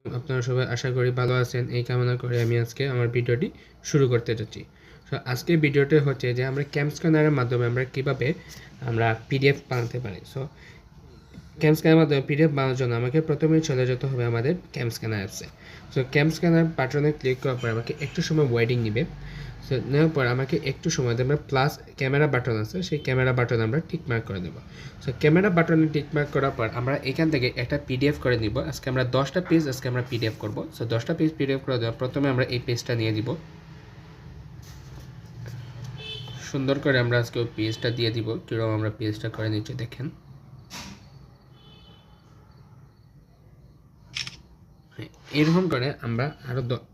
আপনারা সবাই আশা করি ভালো আছেন এই কামনা করে আমি আজকে আমার ভিডিওটি শুরু করতে যাচ্ছি। সো আজকে ভিডিওটি হচ্ছে যে আমরা ক্যাম স্ক্যানারের মাধ্যমে আমরা কীভাবে আমরা পিডিএফ বানাতে পারি। সো ক্যাম স্ক্যানারের মাধ্যমে পিডিএফ বানানোর জন্য আমাকে প্রথমেই চলে যেতে হবে আমাদের ক্যাম স্ক্যানার অ্যাপসে। সো ক্যাম স্ক্যানার বাটনে ক্লিক করার পর আমাকে একটু সময় ওয়েটিং নেবে। সো নেওয়ার পর আমাকে একটু সময় আমরা প্লাস ক্যামেরা বাটন আছে, সেই ক্যামেরা বাটন আমরা টিকমার্ক করে দেবো। সো ক্যামেরা বাটনে টিকমার্ক করার পর আমরা এখান থেকে একটা পিডিএফ করে নিব। আজকে আমরা 10টা পেজ আজকে আমরা পিডিএফ করব। সো 10টা পেজ পিডিএফ করে দেওয়া প্রথমে আমরা এই পেজটা নিয়ে দিব, সুন্দর করে আমরা আজকে ওই পেজটা দিয়ে দিব। কীরকম আমরা পেজটা করে নিচ্ছি দেখেন। এরকম করে আমরা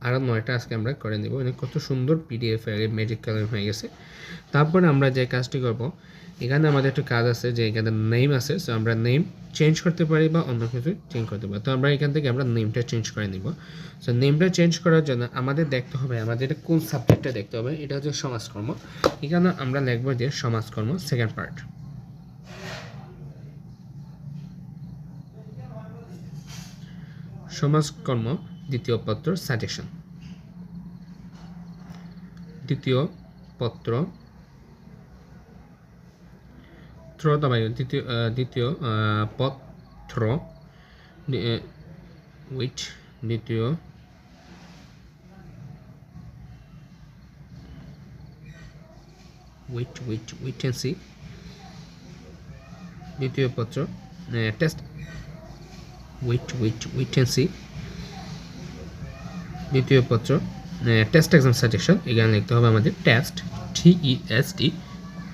আরও 9টা আজকে আমরা করে নেব। মানে কত সুন্দর পিডিএফ ম্যাজিক কালার হয়ে গেছে। তারপরে আমরা যে কাজটি করব, এখানে আমাদের একটা কাজ আছে যে এখানে নেম আছে। সো আমরা নেম চেঞ্জ করতে পারি বা অন্য কিছু চেঞ্জ করতে পারি। তো আমরা এখান থেকে আমরা নেমটা চেঞ্জ করে নিব। সো নেমটা চেঞ্জ করার জন্য আমাদের দেখতে হবে আমাদের এটা কোন সাবজেক্টটা দেখতে হবে। এটা হচ্ছে সমাজকর্ম। এখানে আমরা লিখব যে সমাজকর্ম সেকেন্ড পার্ট। সমাজকর্ম দ্বিতীয় পত্র সাজেশন। দ্বিতীয় পত্র দ্বিতীয় পত্র দ্বিতীয় দ্বিতীয় পত্র টেস্ট দ্বিতীয় পত্র টেস্ট এক্সাম সাজেশন। এখানে লিখতে হবে আমাদের test TEST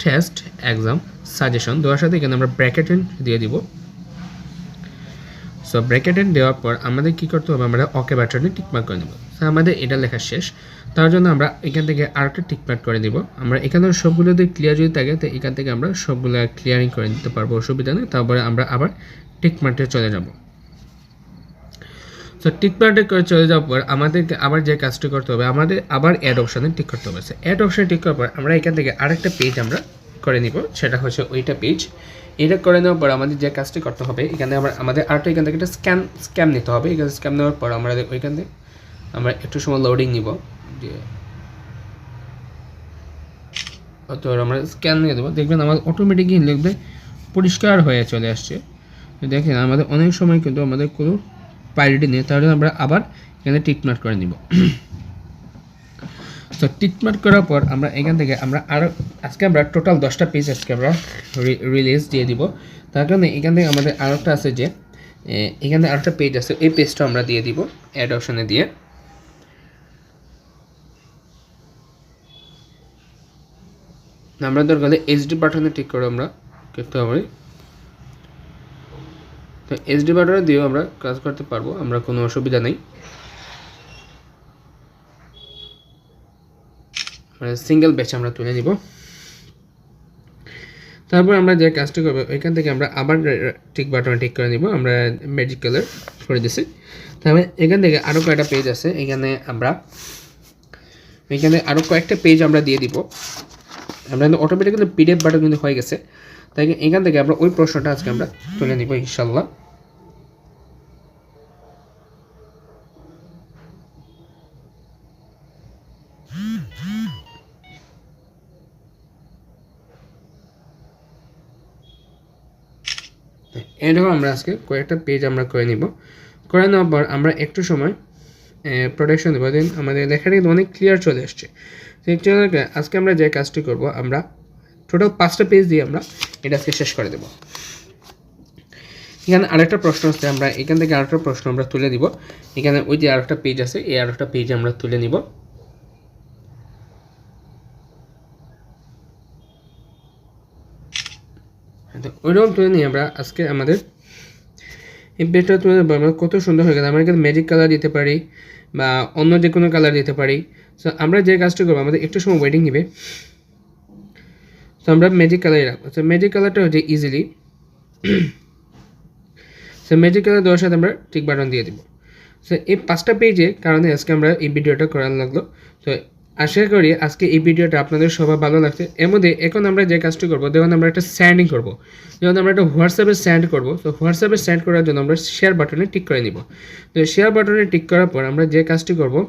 test exam suggestion দেওয়ার সাথে এখানে আমরা ব্র্যাকেট দিয়ে দিব। সো ব্র্যাকেট দেওয়ার পর আমাদের কী করতে হবে, আমরা ওকে বাটনে টিকমার্ক করে দেব। সো আমাদের এটা লেখা শেষ। তার জন্য আমরা এখান থেকে আরেকটা টিকমার্ক করে দিব। আমরা এখানে সবগুলো যদি ক্লিয়ার যদি থাকে তো এখান থেকে আমরা সবগুলো ক্লিয়ারিং করে দিতে পারবো, অসুবিধা নেই। তারপরে আমরা আবার টিকমার্কে চলে যাব। সো টিকমার্কে করে চলে যাওয়ার পর আমাদেরকে আবার যে কাজটি করতে হবে, আমাদের আবার অ্যাড অপশানে টিক করতে হবে। অ্যাড অপশানে টিক করার পর আমরা এখান থেকে আরেকটা পেজ আমরা করে নিব, সেটা হচ্ছে ওইটা পেজ। এটা করে নেওয়ার পর আমাদের যে কাজটি করতে হবে, এখানে আমাদের আরেকটা এখান থেকে একটা স্ক্যাম নিতে হবে। এখানে স্ক্যাম নেওয়ার পর আমরা ওইখান থেকে আমরা একটু সময় লোডিং নিব, অতএব আমরা স্ক্যান নিয়ে দেবো। দেখবেন আমাদের অটোমেটিকই লিখবে পরিষ্কার হয়ে চলে আসছে। দেখেন আমাদের অনেক সময় কিন্তু আমাদের কোনো প্রায়োরিটি নেই, তাহলে আমরা আবার এখানে টিকমার্ক করে নিব। তো টিকমার্ক করার পর আমরা এখান থেকে আমরা আরও আজকে আমরা টোটাল 10টা পেজ আজকে আমরা রিলিজ দিয়ে দিব। তার কারণে এখান থেকে আমাদের আরেকটা আছে যে এখানে আরেকটা পেজ আছে, এই পেজটা আমরা দিয়ে দিব অ্যাড অপশানে দিয়ে। আমরা দরকার হলে HD বাটনে টিক করে আমরা করতে হবে। তো HD বাটনে দিয়েও আমরা কাজ করতে পারবো, আমরা কোনো অসুবিধা নেই। সিঙ্গেল ব্যাচ আমরা তুলে নিব। তারপর আমরা যে কাজটি করবো এখান থেকে আমরা আবার টিক বাটনে টিক করে নিব। আমরা ম্যাজিক কালার করে দিছি। তারপরে এখান থেকে আরও কয়েকটা পেজ আছে, এখানে আরও কয়েকটা পেজ আমরা দিয়ে দিব। আমরা কিন্তু অটোমেটিক্যালি PDF বাটন কিন্তু হয়ে গেছে, তাই এখান থেকে আমরা ওই প্রশ্নটা আজকে আমরা তুলে নিব ইনশাল্লাহ। এরকম আমরা আজকে কয়েকটা পেজ আমরা করে নিব। করে নেওয়ার পর আমরা একটু সময় প্রোটেকশন দেবো। দেন আমাদের লেখাটা কিন্তু অনেক ক্লিয়ার চলে আসছে। আজকে আমরা যে কাজটি করব, আমরা টোটাল 5টা পেজ দিয়ে আমরা এটা আজকে শেষ করে দেব। এখানে আরেকটা প্রশ্ন আছে, আমরা এখান থেকে আরেকটা প্রশ্ন আমরা তুলে দিব। এখানে ওই যে আরেকটা পেজ আছে, এই আরেকটা পেজ আমরা তুলে নিব। ওইরকম তুলে নিয়ে আমরা আজকে আমাদের এই পেজটা তুলে আমরা কত সুন্দর হয়ে গেল। আমরা এখানে ম্যাজিক কালার দিতে পারি বা অন্য যে কোনো কালার দিতে পারি। সো আমরা যে কাজটা করবো, আমাদের একটু সময় ওয়েটিং নেবে। সো আমরা ম্যাজিক কালারই রাখবো। সো ম্যাজিক কালারটা হচ্ছে ইজিলি সো ম্যাজিক কালার দেওয়ার সাথে আমরা টিক বাটন দিয়ে দিব। সো এই 5টা পেজে কারণে আজকে আমরা এই ভিডিওটা করার লাগলো। তো আশা করি আজকে এই ভিডিওটা আপনাদের সবার ভালো লাগছে। এর মধ্যে এখন আমরা যে কাজটি করবো, দেখুন আমরা একটা স্যান্ডিং করবো। যখন আমরা একটা হোয়াটসঅ্যাপে সেন্ড করবো, তো হোয়াটসঅ্যাপে সেন্ড করার জন্য আমরা শেয়ার বাটনে টিক করে নিব। তো শেয়ার বাটনে টিক করার পর আমরা যে কাজটি করবো,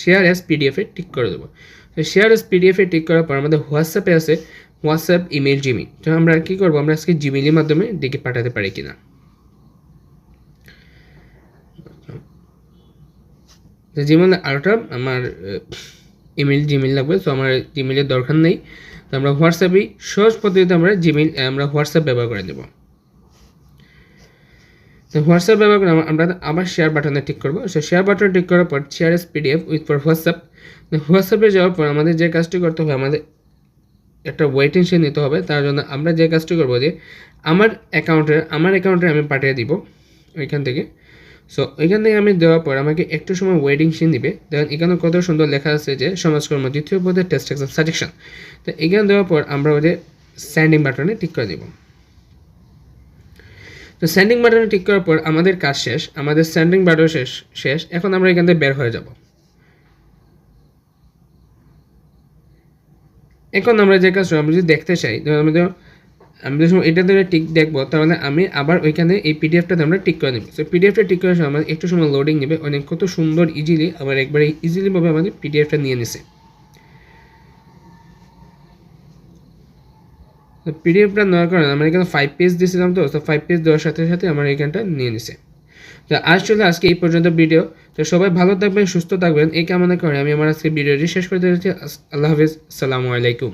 শেয়ার অ্যাজ পিডিএফে টিক করে দেবো। তো শেয়ার অ্যাজ পিডিএফে টিক করার পর আমাদের হোয়াটসঅ্যাপে আছে হোয়াটসঅ্যাপ ইমেল জিমেইল। তো আমরা কী করবো, আমরা আজকে জিমেইলের মাধ্যমে ডেকে পাঠাতে পারি কিনা। তো জিমেইল আরেকটা আমার জিমেইল লাগবে, তো আমার জিমেইলের দরকার নেই। তো আমরা হোয়াটসঅ্যাপেই সহজ পদ্ধতিতে আমরা হোয়াটসঅ্যাপ ব্যবহার করে দেবো। তো হোয়াটসঅ্যাপ ব্যবহার করে আমরা আবার শেয়ার বাটনে টিক করবো। সো শেয়ার বাটনে টিক করার পর share S PDF with for WhatsApp. হোয়াটসঅ্যাপে যাওয়ার পর আমাদের যে কাজটি করতে হবে, আমাদের একটা ওয়েটিং সে নিতে হবে। তার জন্য আমরা যে কাজটি করবো যে আমার অ্যাকাউন্টে আমি পাঠিয়ে দিব ওইখান থেকে। সো এখান থেকে আমি দেওয়ার পর আমাকে একটু সময় ওয়েটিং সিন দিবে। দেখেন এখানে কত সুন্দর লেখা আছে যে সমাজকর্ম দ্বিতীয় পদের টেস্ট এক্সাম সাজেকশন। তো এখানে দেওয়ার পর আমরা ওদের সেন্ডিং বাটনে টিক করে দেব। তো সেন্ডিং বাটনে টিক করার পর আমাদের কাজ শেষ, আমাদের সেন্ডিং বাটন শেষ। এখন আমরা এখান থেকে বের হয়ে যাব। এখন আমরা যে কাজ আমরা যদি দেখতে চাই, আমি যখন এটা ধরে টিক দেখবো, তাহলে আমি আবার ওইখানে এই পিডিএফটাতে আমরা টিক করে নেব। তো পিডিএফটা টিক করার সময় আমাদের একটু সময় লোডিং নেবে, অনেক কত সুন্দর ইজিলি আবার একবারে ইজিলিভাবে আমাদের পিডিএফটা নিয়ে নিছে। তো পিডিএফটা নেওয়ার কারণে আমরা এখানে 5 পেজ দিয়েছিলাম, তো 5 পেজ দেওয়ার সাথে সাথে আমার এখানটা নিয়ে নিছে। তো আজকে এই পর্যন্ত ভিডিও। তো সবাই ভালো থাকবেন, সুস্থ থাকবেন এই কামনা করে আমি আমার আজকে ভিডিওটি শেষ করে দিচ্ছি। আল্লাহ হাফিজ, আসসালামু আলাইকুম।